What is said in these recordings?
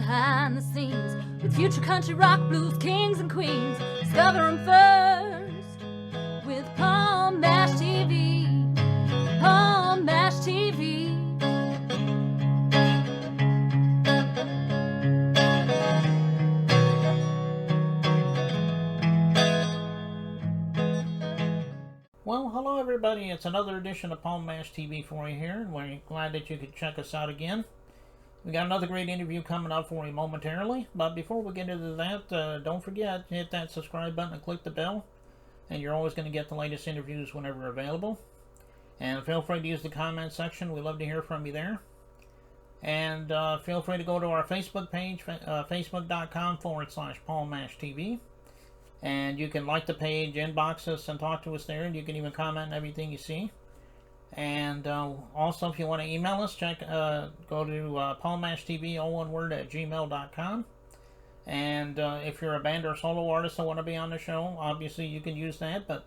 behind the scenes with future country rock blues kings and queens. Discover them first with Palm Mash TV. Palm Mash TV. Well, hello everybody. It's another edition of Palm Mash TV for you here, and we're glad that you could check us out again. We got another great interview coming up for you momentarily, but before we get into that, don't forget, hit that subscribe button and click the bell, and you're always going to get the latest interviews whenever available. And feel free to use the comment section. We love to hear from you there. And feel free to go to our Facebook page, facebook.com/PalmMashTV. And you can like the page, inbox us, and talk to us there. And you can even comment on everything you see. And also, if you want to email us, go to palmmashtv, all one word, @gmail.com. And if you're a band or solo artist that want to be on the show, obviously you can use that. But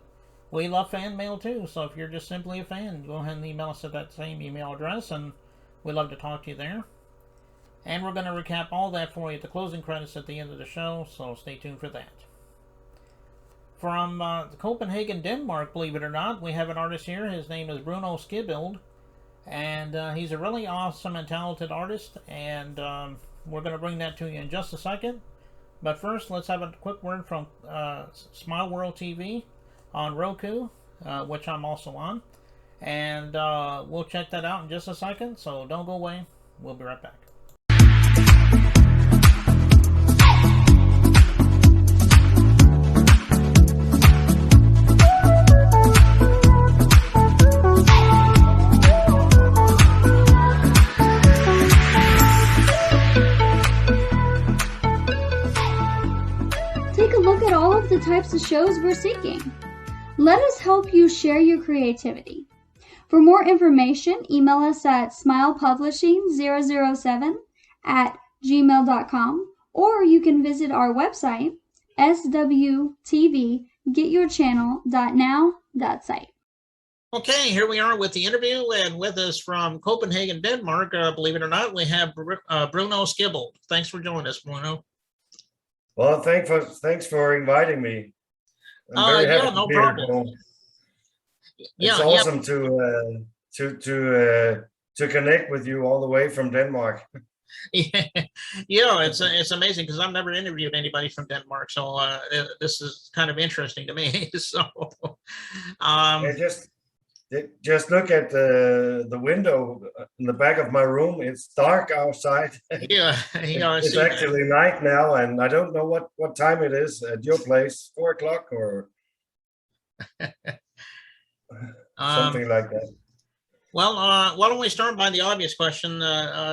we love fan mail too. So if you're just simply a fan, go ahead and email us at that same email address. And we'd love to talk to you there. And we're going to recap all that for you at the closing credits at the end of the show. So stay tuned for that. From Copenhagen, Denmark, believe it or not, we have an artist here. His name is Bruno Skibbild, and he's a really awesome and talented artist, and we're going to bring that to you in just a second. But first, let's have a quick word from Smile World TV on Roku, which I'm also on, and we'll check that out in just a second, so don't go away. We'll be right back. The types of shows we're seeking. Let us help you share your creativity. For more information, email us at smilepublishing007@gmail.com, or you can visit our website, swtvgetyourchannel.now.site. Okay, here we are with the interview, and with us from Copenhagen, Denmark, believe it or not, we have Bruno Skibbild. Thanks for joining us, Bruno. Well, thanks for inviting me. I'm very happy no to be problem. It's awesome to connect with you all the way from Denmark. It's amazing because I've never interviewed anybody from Denmark, so this is kind of interesting to me. So, just look at the window in the back of my room. It's dark outside. It's actually night now, and I don't know what time it is at your place. 4 o'clock or something like that. Well, why don't we start by the obvious question?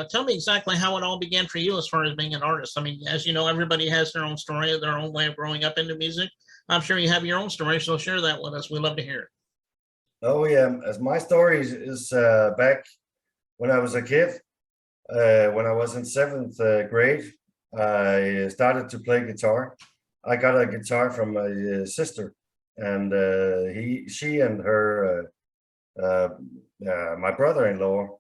Tell me exactly how it all began for you as far as being an artist. I mean, as you know, everybody has their own story, their own way of growing up into music. I'm sure you have your own story, so share that with us. We'd love to hear it. Oh yeah, as my story is back when I was a kid. When I was in 7th grade, I started to play guitar. I got a guitar from my sister, and she and her my brother-in-law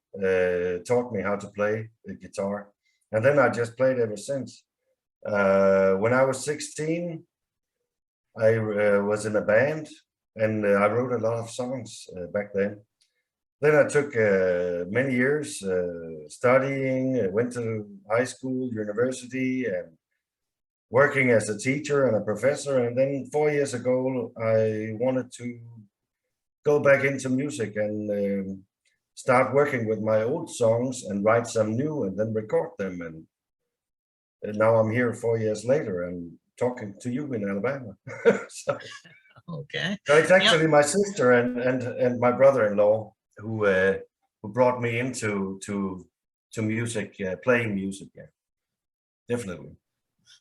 taught me how to play the guitar, and then I just played ever since. When I was 16, I was in a band. And I wrote a lot of songs back then. Then I took many years studying, went to high school, university, and working as a teacher and a professor. And then 4 years ago, I wanted to go back into music and start working with my old songs and write some new and then record them. And now I'm here 4 years later and talking to you in Alabama. Okay. So it's actually my sister and my brother-in-law who brought me into music, playing music. Yeah, definitely.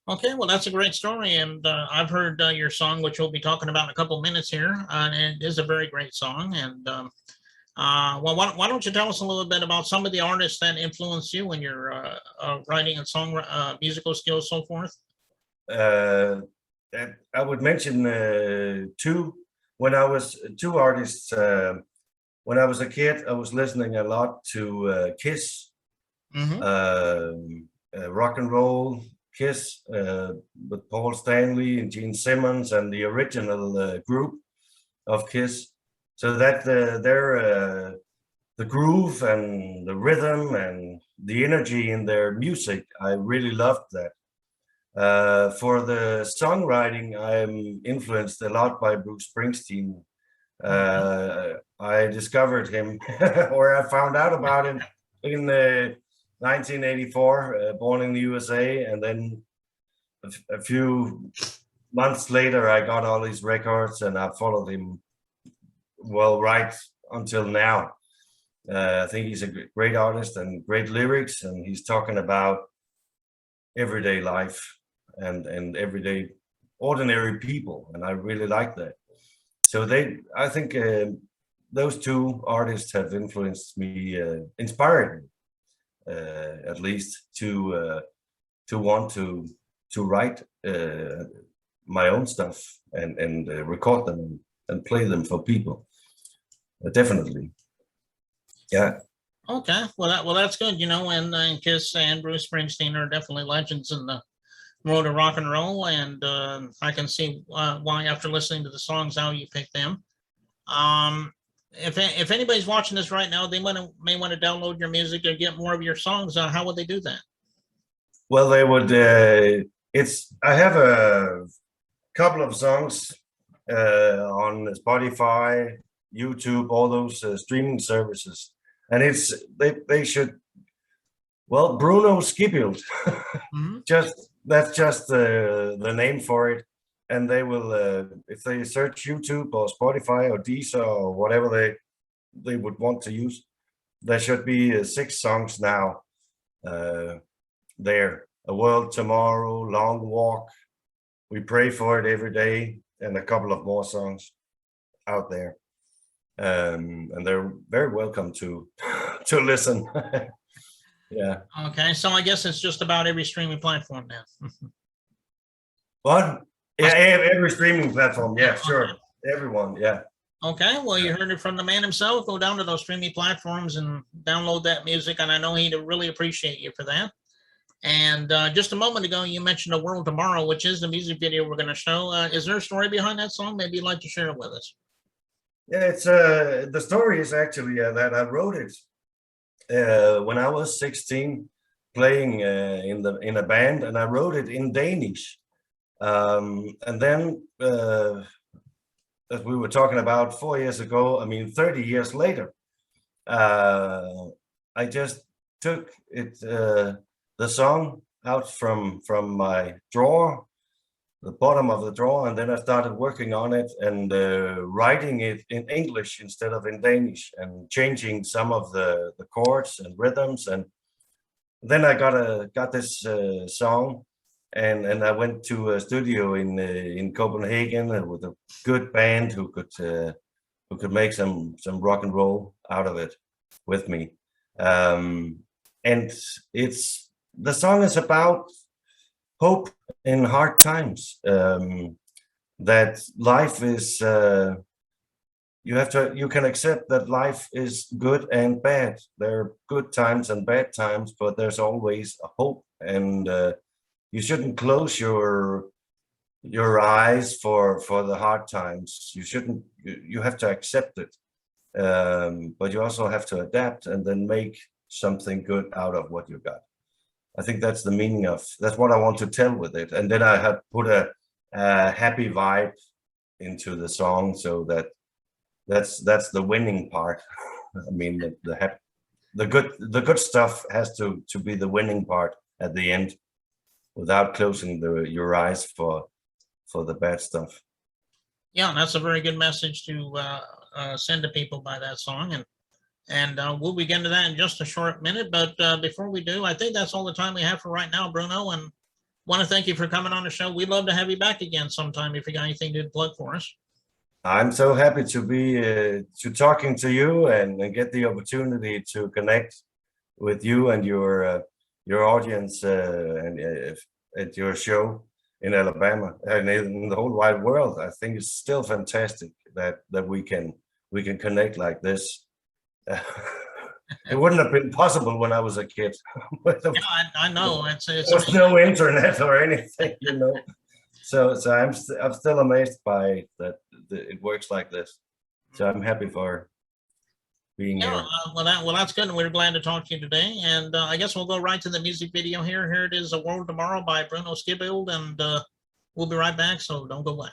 Okay, well, that's a great story, and I've heard your song, which we'll be talking about in a couple of minutes here, and it is a very great song. And well, why don't you tell us a little bit about some of the artists that influenced you in your writing and musical skills, so forth? I would mention two artists. When I was a kid, I was listening a lot to Kiss. rock and roll Kiss with Paul Stanley and Gene Simmons and the original group of Kiss. So that the groove and the rhythm and the energy in their music, I really loved that. For the songwriting, I'm influenced a lot by Bruce Springsteen. I discovered him, or I found out about him in 1984, born in the USA, and then a few months later, I got all his records, and I followed him well right until now. I think he's a great artist and great lyrics, and he's talking about everyday life and everyday ordinary people, and I really like that. So I think those two artists have influenced me, inspired me, at least to want to write my own stuff and record them and play them for people. Definitely, yeah. Okay, well that's good. And Kiss and Bruce Springsteen are definitely legends in the world of rock and roll, and I can see why, after listening to the songs, how you picked them. If anybody's watching this right now, they may want to download your music or get more of your songs. How would they do that? Well, they would. I have a couple of songs on Spotify, YouTube, all those streaming services, and they should. Well, Bruno Skibbild, that's just the name for it, and they will if they search YouTube or Spotify or Deezer or whatever they would want to use, there should be 6 songs now there. A World Tomorrow, Long Walk, We Pray for It Every Day, and a couple of more songs out there, and they're very welcome to listen. Yeah. Okay, so I guess it's just about every streaming platform now. What? Yeah, every streaming platform. Yeah, sure. Everyone. Yeah. Okay, well, you heard it from the man himself. Go down to those streaming platforms and download that music, and I know he'd really appreciate you for that. And just a moment ago, you mentioned A World Tomorrow, which is the music video we're going to show. Is there a story behind that song? Maybe you'd like to share it with us. Yeah, it's the story is actually that I wrote it when I was 16, playing in a band, and I wrote it in Danish. And then, as we were talking about 4 years ago, 30 years later, I just took it the song out from my drawer, the bottom of the drawer, and then I started working on it and writing it in English instead of in Danish, and changing some of the chords and rhythms. And then I got this song, and I went to a studio in Copenhagen with a good band who could make some rock and roll out of it with me. And the song is about hope in hard times, that life is you can accept that life is good and bad. There are good times and bad times, but there's always a hope, and you shouldn't close your eyes for the hard times. You have to accept it, but you also have to adapt and then make something good out of what you got. I think that's the meaning that's what I want to tell with it. And then I have put a happy vibe into the song, so that's the winning part. I mean, the good stuff has to be the winning part at the end, without closing your eyes for the bad stuff. Yeah, that's a very good message to send to people by that song. And we'll begin to that in just a short minute. But before we do, I think that's all the time we have for right now, Bruno. And want to thank you for coming on the show. We'd love to have you back again sometime if you got anything to plug for us. I'm so happy to be to talking to you and get the opportunity to connect with you and your audience and at your show in Alabama and in the whole wide world. I think it's still fantastic that we can connect like this. It wouldn't have been possible when I was a kid. There Yeah, I know. It's was no internet or anything, you know. So I'm still amazed by that it works like this. So I'm happy for being yeah. here. Well, that's good. And we're glad to talk to you today. And I guess we'll go right to the music video here. Here it is, "A World Tomorrow" by Bruno Skibbild, and we'll be right back. So don't go away.